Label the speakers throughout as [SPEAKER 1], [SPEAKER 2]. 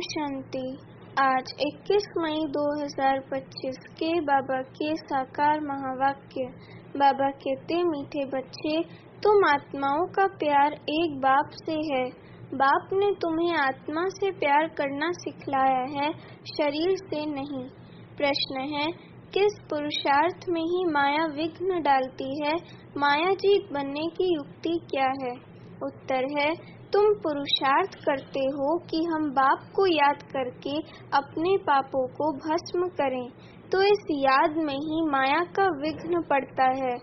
[SPEAKER 1] शांति। आज 21 मई 2025 के बाबा के साकार महावाक्य। बाबा कहते, मीठे बच्चे, तुम आत्माओं का प्यार एक बाप से है। बाप ने तुम्हें आत्मा से प्यार करना सिखलाया है, शरीर से नहीं। प्रश्न है, किस पुरुषार्थ में ही माया विघ्न डालती है? माया जीत बनने की युक्ति क्या है? उत्तर है, तुम पुरुषार्थ करते हो कि हम बाप को याद करके अपने पापों को भस्म करें, तो इस याद में ही माया का विघ्न पड़ता है।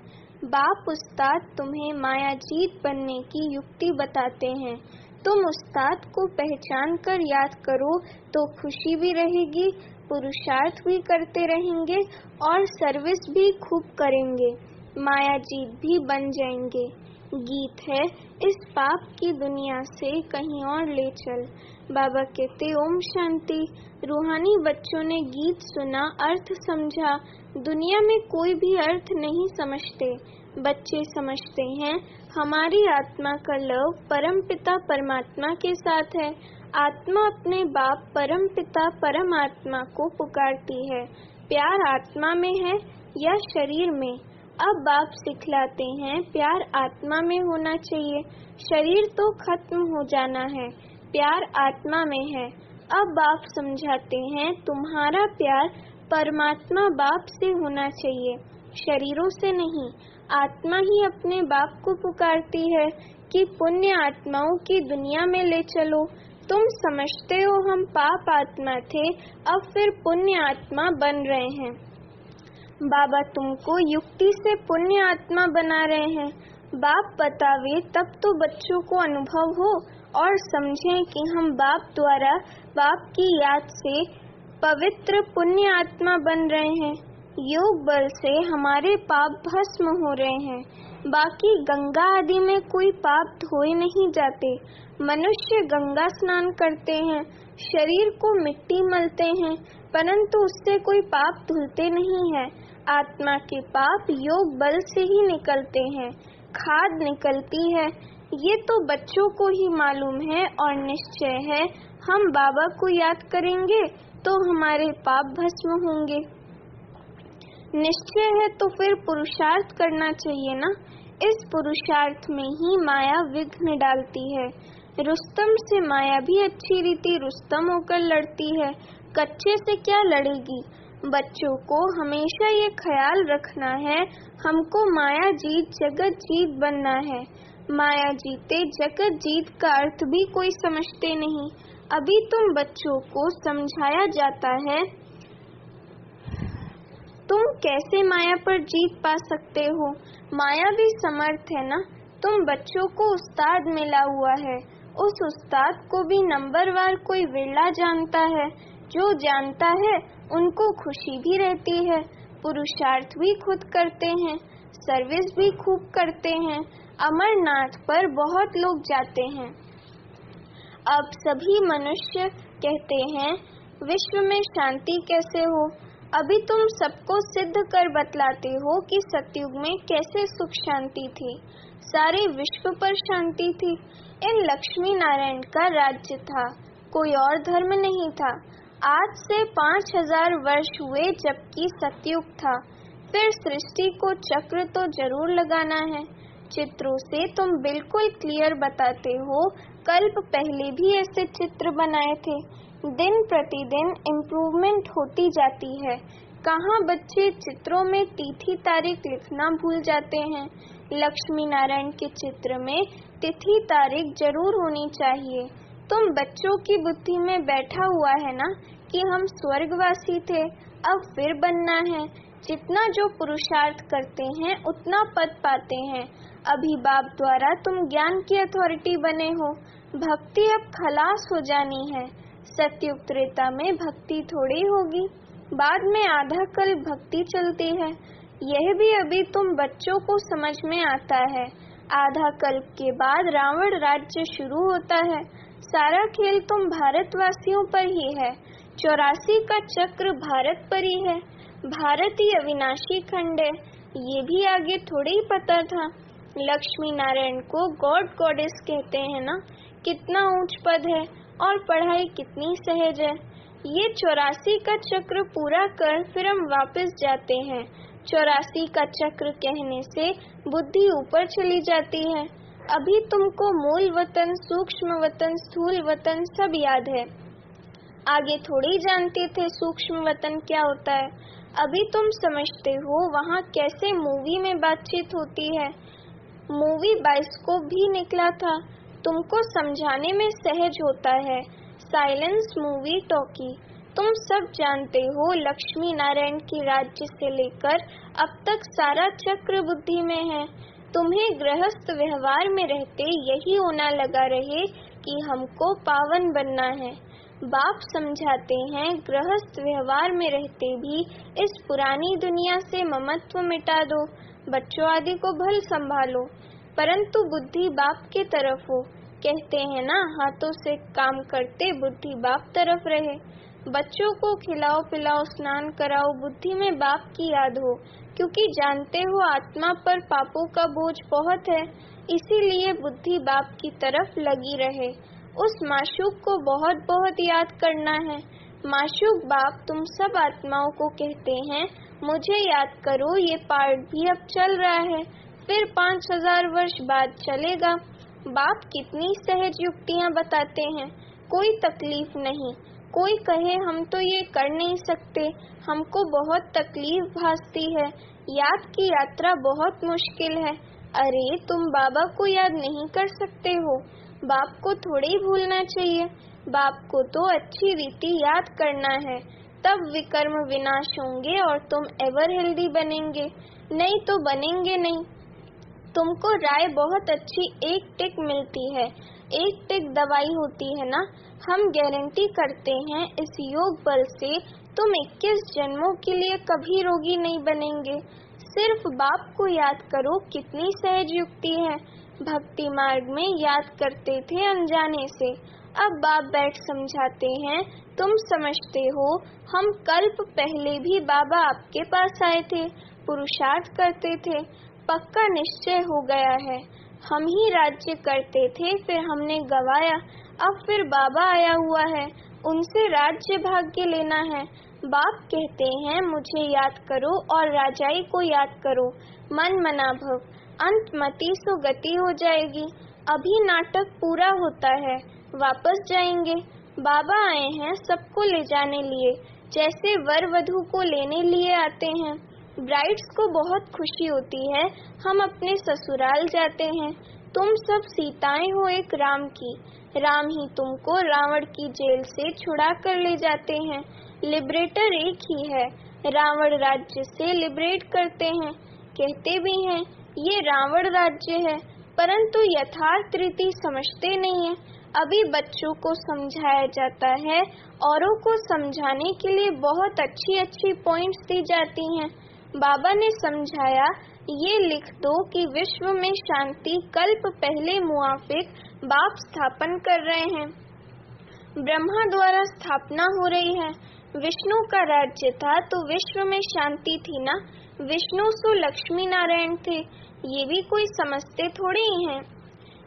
[SPEAKER 1] बाप उस्ताद तुम्हें माया जीत बनने की युक्ति बताते हैं। तुम उस्ताद को पहचान कर याद करो तो खुशी भी रहेगी, पुरुषार्थ भी करते रहेंगे और सर्विस भी खूब करेंगे, माया जीत भी बन जाएंगे। गीत है, इस पाप की दुनिया से कहीं और ले चल। बाबा कहते, ओम शांति। रूहानी बच्चों ने गीत सुना, अर्थ समझा। दुनिया में कोई भी अर्थ नहीं समझते। बच्चे समझते हैं हमारी आत्मा का लव परम पिता परमात्मा के साथ है। आत्मा अपने बाप परम पिता परमात्मा को पुकारती है। प्यार आत्मा में है या शरीर में? अब बाप सिखलाते हैं प्यार आत्मा में होना चाहिए। शरीर तो खत्म हो जाना है, प्यार आत्मा में है। अब बाप समझाते हैं तुम्हारा प्यार परमात्मा बाप से होना चाहिए, शरीरों से नहीं। आत्मा ही अपने बाप को पुकारती है कि पुण्य आत्माओं की दुनिया में ले चलो। तुम समझते हो हम पाप आत्मा थे, अब फिर पुण्य आत्मा बन रहे हैं। बाबा तुमको युक्ति से पुण्य आत्मा बना रहे हैं। बाप बतावे तब तो बच्चों को अनुभव हो और समझें कि हम बाप द्वारा बाप की याद से पवित्र पुण्य आत्मा बन रहे हैं। योग बल से हमारे पाप भस्म हो रहे हैं। बाकी गंगा आदि में कोई पाप धोए नहीं जाते। मनुष्य गंगा स्नान करते हैं, शरीर को मिट्टी मलते हैं, परंतु उससे कोई पाप धुलते नहीं है। आत्मा के पाप योग बल से ही निकलते हैं, खाद निकलती है। ये तो बच्चों को ही मालूम है और निश्चय है हम बाबा को याद करेंगे तो हमारे पाप भस्म होंगे। निश्चय है तो फिर पुरुषार्थ करना चाहिए ना। इस पुरुषार्थ में ही माया विघ्न डालती है। रुस्तम से माया भी अच्छी रीति रुस्तम होकर लड़ती है, कच्चे से क्या लड़ेगी। बच्चों को हमेशा ये ख्याल रखना है हमको माया जीत जगत जीत बनना है। माया जीते जगत जीत का अर्थ भी कोई समझते नहीं। अभी तुम बच्चों को समझाया जाता है तुम कैसे माया पर जीत पा सकते हो। माया भी समर्थ है ना। तुम बच्चों को उस्ताद मिला हुआ है, उस उस्ताद को भी नंबरवार कोई विरला जानता है। जो जानता है उनको खुशी भी रहती है, पुरुषार्थ भी खुद करते हैं, सर्विस भी खूब करते हैं। अमरनाथ पर बहुत लोग जाते हैं। अब सभी मनुष्य कहते हैं विश्व में शांति कैसे हो। अभी तुम सबको सिद्ध कर बतलाते हो कि सतयुग में कैसे सुख शांति थी, सारे विश्व पर शांति थी। इन लक्ष्मी नारायण का राज्य था, कोई और धर्म नहीं था। आज से 5000 वर्ष हुए जबकि सतयुग था। फिर सृष्टि को चक्र तो जरूर लगाना है। चित्रों से तुम बिल्कुल क्लियर बताते हो, कल्प पहले भी ऐसे चित्र बनाए थे। दिन प्रतिदिन इम्प्रूवमेंट होती जाती है। कहाँ बच्चे चित्रों में तिथि तारीख लिखना भूल जाते हैं। लक्ष्मी नारायण के चित्र में तिथि तारीख जरूर होनी चाहिए। तुम बच्चों की बुद्धि में बैठा हुआ है ना कि हम स्वर्गवासी थे, अब फिर बनना है। जितना जो पुरुषार्थ करते हैं उतना पद पाते हैं। अभी बाप द्वारा तुम ज्ञान की अथॉरिटी बने हो। भक्ति अब खलास हो जानी है। सतयुग त्रेता में भक्ति थोड़ी होगी, बाद में आधा कल भक्ति चलती है। यह भी अभी तुम बच्चों को समझ में आता है। आधा कल्प के बाद रावण राज्य शुरू होता है। सारा खेल तुम भारतवासियों पर ही है। 84 का चक्र भारत पर ही है। भारत ही अविनाशी खंड है, ये भी आगे थोड़ी ही पता था। लक्ष्मी नारायण को गॉड गॉडेस कहते हैं ना, कितना ऊंच पद है। और पढ़ाई कितनी सहज है। ये 84 का चक्र पूरा कर फिर हम वापस जाते हैं। 84 का चक्र कहने से बुद्धि ऊपर चली जाती है। अभी तुमको मूल वतन, सूक्ष्म वतन, स्थूल वतन सब याद है। आगे थोड़ी जानते थे सूक्ष्म वतन क्या होता है। अभी तुम समझते हो वहाँ कैसे मूवी में बातचीत होती है। मूवी बाइस्कोप भी निकला था, तुमको समझाने में सहज होता है। Silence movie talkie. तुम सब जानते हो लक्ष्मी नारायण की राज्य से लेकर अब तक सारा चक्र बुद्धि में है। तुम्हें गृहस्थ व्यवहार में रहते यही होना लगा रहे कि हमको पावन बनना है। बाप समझाते हैं गृहस्थ व्यवहार में रहते भी इस पुरानी दुनिया से ममत्व मिटा दो, बच्चों आदि को भल संभालो, परंतु बुद्धि बाप के तरफ हो। कहते हैं ना, हाथों से काम करते बुद्धि बाप तरफ रहे। बच्चों को खिलाओ पिलाओ, स्नान कराओ, बुद्धि में बाप की याद हो, क्योंकि जानते हो आत्मा पर पापों का बोझ बहुत है, इसीलिए बुद्धि बाप की तरफ लगी रहे। उस माशूक को बहुत बहुत याद करना है। माशूक बाप तुम सब आत्माओं को कहते हैं मुझे याद करो। ये पार्ट भी अब चल रहा है, फिर 5000 वर्ष बाद चलेगा। बाप कितनी सहज युक्तियाँ बताते हैं, कोई तकलीफ नहीं। कोई कहे हम तो ये कर नहीं सकते, हमको बहुत तकलीफ भासती है, याद की यात्रा बहुत मुश्किल है। अरे तुम बाबा को याद नहीं कर सकते हो, बाप को थोड़े ही भूलना चाहिए। बाप को तो अच्छी रीति याद करना है, तब विकर्म विनाश होंगे और तुम एवर हेल्दी बनेंगे, नहीं तो बनेंगे नहीं। तुमको राय बहुत अच्छी एक टिक मिलती है, एक टिक दवाई होती है ना। हम गारंटी करते हैं इस योग बल से तुम 21 जन्मों के लिए कभी रोगी नहीं बनेंगे। सिर्फ बाप को याद करो, कितनी सहज युक्ति है। भक्ति मार्ग में याद करते थे अनजाने से, अब बाप बैठ समझाते हैं। तुम समझते हो हम कल्प पहले भी बाबा आपके पास आए थे, पुरुषार्थ करते थे, पक्का निश्चय हो गया है। हम ही राज्य करते थे, फिर हमने गवाया, अब फिर बाबा आया हुआ है, उनसे राज्य भाग्य लेना है। बाप कहते हैं मुझे याद करो और राजाई को याद करो, मन मना भव, अंत मति सो गति हो जाएगी। अभी नाटक पूरा होता है, वापस जाएंगे। बाबा आए हैं सबको ले जाने लिए, जैसे वर वधू को लेने लिए आते हैं। ब्राइड्स को बहुत खुशी होती है, हम अपने ससुराल जाते हैं। तुम सब सीताएं हो एक राम की, राम ही तुमको रावण की जेल से छुड़ा कर ले जाते हैं। लिबरेटर एक ही है, रावण राज्य से लिबरेट करते हैं। कहते भी हैं ये रावण राज्य है, परंतु यथार्थ रीति समझते नहीं है। अभी बच्चों को समझाया जाता है, औरों को समझाने के लिए बहुत अच्छी अच्छी पॉइंट्स दी जाती हैं। बाबा ने समझाया, ये लिख दो कि विश्व में शांति कल्प पहले मुआफिक बाप स्थापन कर रहे हैं। ब्रह्मा द्वारा स्थापना हो रही है। विष्णु का राज्य था तो विश्व में शांति थी ना। विष्णु सो लक्ष्मी नारायण थे, ये भी कोई समझते थोड़े ही हैं।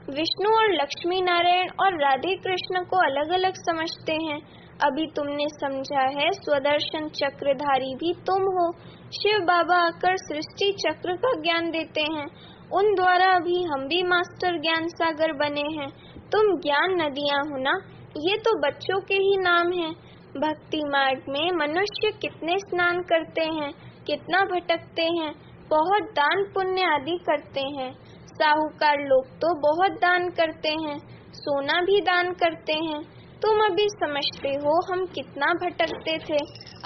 [SPEAKER 1] विष्णु और लक्ष्मी नारायण और राधे कृष्ण को अलग अलग समझते हैं। अभी तुमने समझा है स्वदर्शन चक्रधारी भी तुम हो। शिव बाबा आकर सृष्टि चक्र का ज्ञान देते हैं, उन द्वारा अभी हम भी मास्टर ज्ञान सागर बने हैं। तुम ज्ञान नदियाँ हो ना, ये तो बच्चों के ही नाम हैं। भक्ति मार्ग में मनुष्य कितने स्नान करते हैं, कितना भटकते हैं, बहुत दान पुण्य आदि करते हैं। साहूकार लोग तो बहुत दान करते हैं, सोना भी दान करते हैं। तुम अभी समझते हो हम कितना भटकते थे।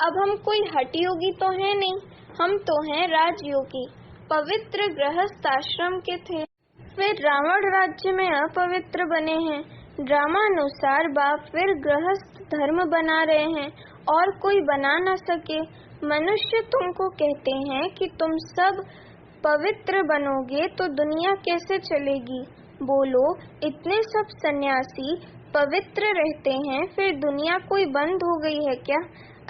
[SPEAKER 1] अब हम कोई हठ योगी तो है नहीं, हम तो हैं राजयोगी। पवित्र गृहस्थ आश्रम के थे, फिर रावण राज्य में अपवित्र बने हैं। ड्रामा अनुसार बाप फिर गृहस्थ धर्म बना रहे हैं और कोई बना न सके। मनुष्य तुमको कहते हैं कि तुम सब पवित्र बनोगे तो दुनिया कैसे चलेगी। बोलो, इतने सब सन्यासी पवित्र रहते हैं, फिर दुनिया कोई बंद हो गई है क्या?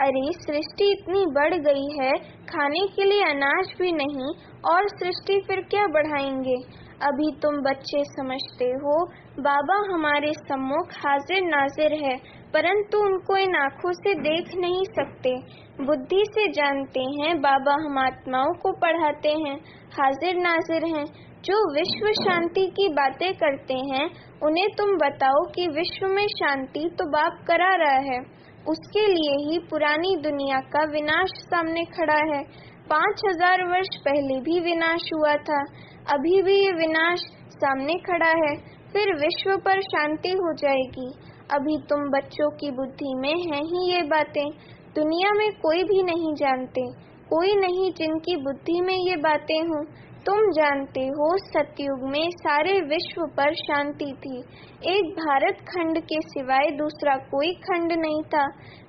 [SPEAKER 1] अरे सृष्टि इतनी बढ़ गई है, खाने के लिए अनाज भी नहीं, और सृष्टि फिर क्या बढ़ाएंगे। अभी तुम बच्चे समझते हो बाबा हमारे सम्मुख हाजिर नाजिर है, परंतु उनको इन आँखों से देख नहीं सकते। बुद्धि से जानते हैं बाबा हम आत्माओं को पढ़ाते हैं, हाजिर नाजिर हैं। जो विश्व शांति की बातें करते हैं उन्हें तुम बताओ कि विश्व में शांति तो बाप करा रहा है, उसके लिए ही पुरानी दुनिया का विनाश सामने खड़ा है। 5000 वर्ष पहले भी विनाश हुआ था, अभी भी ये विनाश सामने खड़ा है, फिर विश्व पर शांति हो जाएगी। अभी तुम बच्चों की बुद्धि में है ही ये बातें, दुनिया में कोई भी नहीं जानते, कोई नहीं जिनकी बुद्धि में ये बातें हों। तुम जानते हो सतयुग में सारे विश्व पर शांति थी, एक भारत खंड के सिवाय दूसरा कोई खंड नहीं था।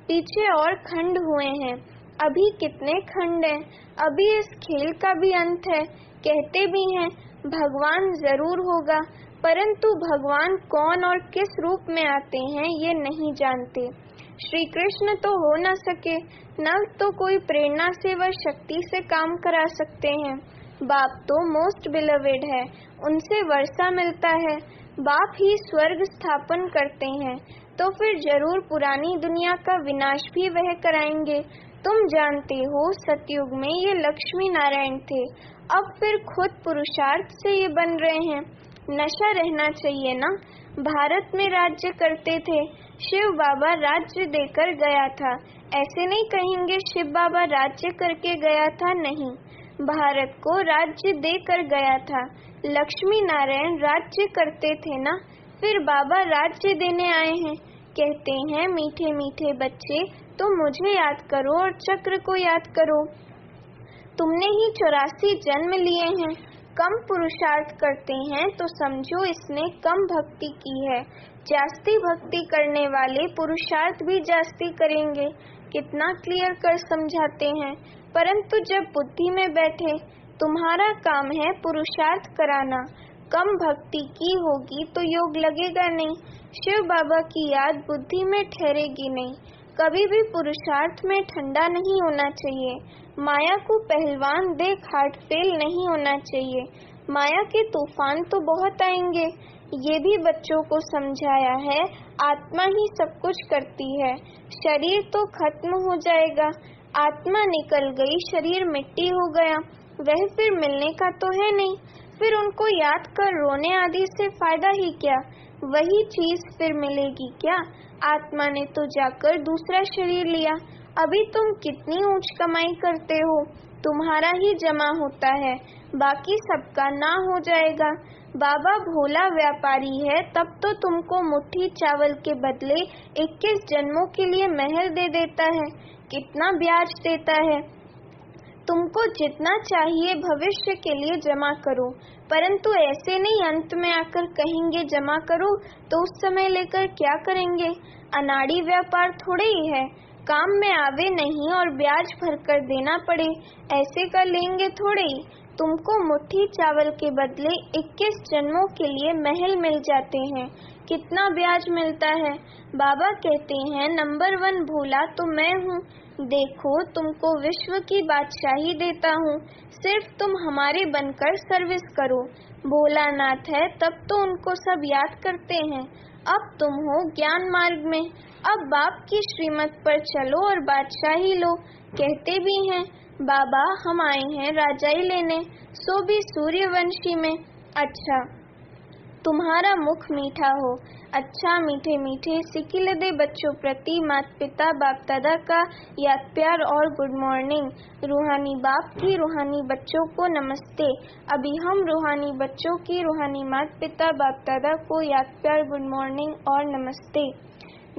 [SPEAKER 1] पीछे और खंड हुए हैं, अभी कितने खंड हैं, अभी इस खेल का भी अंत है। कहते भी हैं भगवान जरूर होगा, परंतु भगवान कौन और किस रूप में आते हैं ये नहीं जानते। श्री कृष्ण तो हो न सके, न तो कोई प्रेरणा से व शक्ति से काम करा सकते हैं। बाप तो मोस्ट बिलवेड है, उनसे वर्षा मिलता है, बाप ही स्वर्ग स्थापन करते हैं, तो फिर जरूर पुरानी दुनिया का विनाश भी वह कराएंगे। तुम जानते हो सतयुग में ये लक्ष्मी नारायण थे, अब फिर खुद पुरुषार्थ से ये बन रहे हैं। नशा रहना चाहिए ना, भारत में राज्य करते थे, शिव बाबा राज्य देकर गया था, ऐसे नहीं कहेंगे शिव बाबा राज्य करके गया था, नहीं, भारत को राज्य देकर गया था। लक्ष्मी नारायण राज्य करते थे ना, फिर बाबा राज्य देने आए हैं। कहते हैं मीठे मीठे बच्चे तुम मुझे याद करो और चक्र को याद करो, तुमने ही 84 जन्म लिए हैं। कम पुरुषार्थ करते हैं तो समझो इसने कम भक्ति की है, जास्ती भक्ति करने वाले पुरुषार्थ भी जास्ती करेंगे। कितना क्लियर कर समझाते हैं, परंतु जब बुद्धि में बैठे तुम्हारा काम है पुरुषार्थ कराना, कम भक्ति की होगी तो योग लगेगा नहीं, शिव बाबा की याद बुद्धि में ठहरेगी नहीं। कभी भी पुरुषार्थ में ठंडा नहीं होना चाहिए, माया को पहलवान देख हार्ट फेल नहीं होना चाहिए। माया के तूफान तो बहुत आएंगे, ये भी बच्चों को समझाया है, आत्मा ही सब कुछ करती है, शरीर तो खत्म हो जाएगा, आत्मा निकल गई शरीर मिट्टी हो गया, वह फिर मिलने का तो है नहीं, फिर उनको याद कर रोने आदि से फायदा ही क्या, वही चीज फिर मिलेगी क्या। आत्मा ने तो जाकर दूसरा शरीर लिया, अभी तुम कितनी ऊंच कमाई करते हो, तुम्हारा ही जमा होता है, बाकी सबका ना हो जाएगा। बाबा भोला व्यापारी है, तब तो तुमको मुट्ठी चावल के बदले 21 जन्मों के लिए महल दे देता है, कितना ब्याज देता है। तुमको जितना चाहिए भविष्य के लिए जमा करो, परंतु ऐसे नहीं अंत में आकर कहेंगे जमा करो तो उस समय लेकर क्या करेंगे। अनाड़ी व्यापार थोड़े ही है, काम में आवे नहीं और ब्याज भर कर देना पड़े, ऐसे कर लेंगे थोड़े ही। तुमको मुट्ठी चावल के बदले 21 जन्मों के लिए महल मिल जाते हैं, कितना ब्याज मिलता है। बाबा कहते हैं नंबर 1 भोला तो मैं हूँ, देखो तुमको विश्व की बादशाही देता हूँ, सिर्फ तुम हमारे बनकर सर्विस करो। भोलानाथ है तब तो उनको सब याद करते हैं, अब तुम हो ज्ञान मार्ग में, अब बाप की श्रीमत पर चलो और बादशाही लो। कहते भी हैं बाबा हम आए हैं राजाई लेने, सो भी सूर्यवंशी में। अच्छा तुम्हारा मुख मीठा हो, अच्छा मीठे मीठे सिकिलदे बच्चों प्रति माता पिता बाप दादा का याद प्यार और गुड मॉर्निंग। रूहानी बाप की रूहानी बच्चों को नमस्ते। अभी हम रूहानी बच्चों की रूहानी माता पिता बाप दादा को याद प्यार गुड मॉर्निंग और नमस्ते।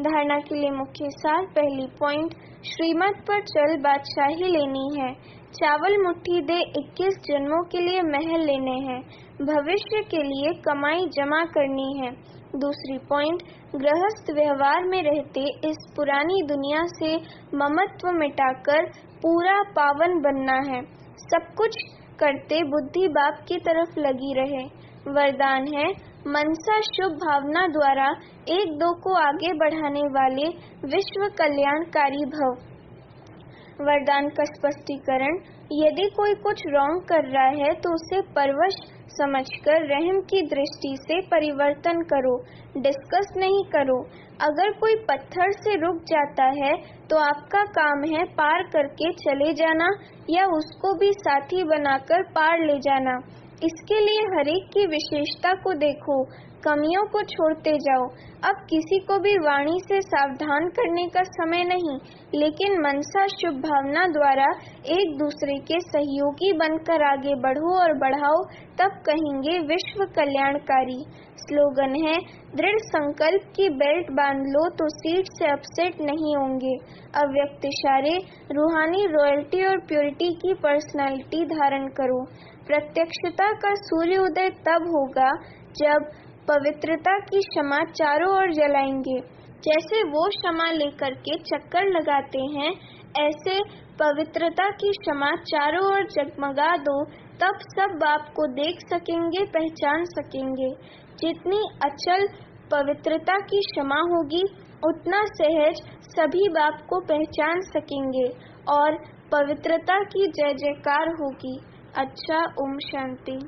[SPEAKER 1] धारणा के लिए मुख्य सार, पहली पॉइंट, श्रीमत पर चल बादशाही लेनी है, चावल मुट्ठी दे 21 जन्मों के लिए महल लेने हैं, भविष्य के लिए कमाई जमा करनी है। दूसरी पॉइंट, गृहस्थ व्यवहार में रहते इस पुरानी दुनिया से ममत्व मिटाकर पूरा पावन बनना है, सब कुछ करते बुद्धि बाप की तरफ लगी रहे। वरदान है मनसा शुभ भावना द्वारा एक दो को आगे बढ़ाने वाले विश्व कल्याणकारी भव। वरदान का स्पष्टीकरण, यदि कोई कुछ रॉन्ग कर रहा है तो उसे परवश समझकर रहम की दृष्टि से परिवर्तन करो, डिस्कस नहीं करो। अगर कोई पत्थर से रुक जाता है तो आपका काम है पार करके चले जाना या उसको भी साथी बनाकर पार ले जाना। इसके लिए हरेक की विशेषता को देखो, कमियों को छोड़ते जाओ। अब किसी को भी वाणी से सावधान करने का समय नहीं, लेकिन मनसा शुभ भावना द्वारा एक दूसरे के सहयोगी बनकर आगे बढ़ो और बढ़ाओ, तब कहेंगे विश्व कल्याणकारी। स्लोगन है, दृढ़ संकल्प की बेल्ट बांध लो तो सीट से अपसेट नहीं होंगे। अव्यक्त इशारे, रूहानी रॉयल्टी और प्योरिटी की पर्सनालिटी धारण करो। प्रत्यक्षता का सूर्योदय तब होगा जब पवित्रता की शमा चारों ओर जलाएंगे। जैसे वो शमा लेकर के चक्कर लगाते हैं, ऐसे पवित्रता की शमा चारों ओर जगमगा दो, तब सब बाप को देख सकेंगे, पहचान सकेंगे। जितनी अचल पवित्रता की शमा होगी, उतना सहज सभी बाप को पहचान सकेंगे और पवित्रता की जय जयकार होगी। अच्छा, ओम शांति।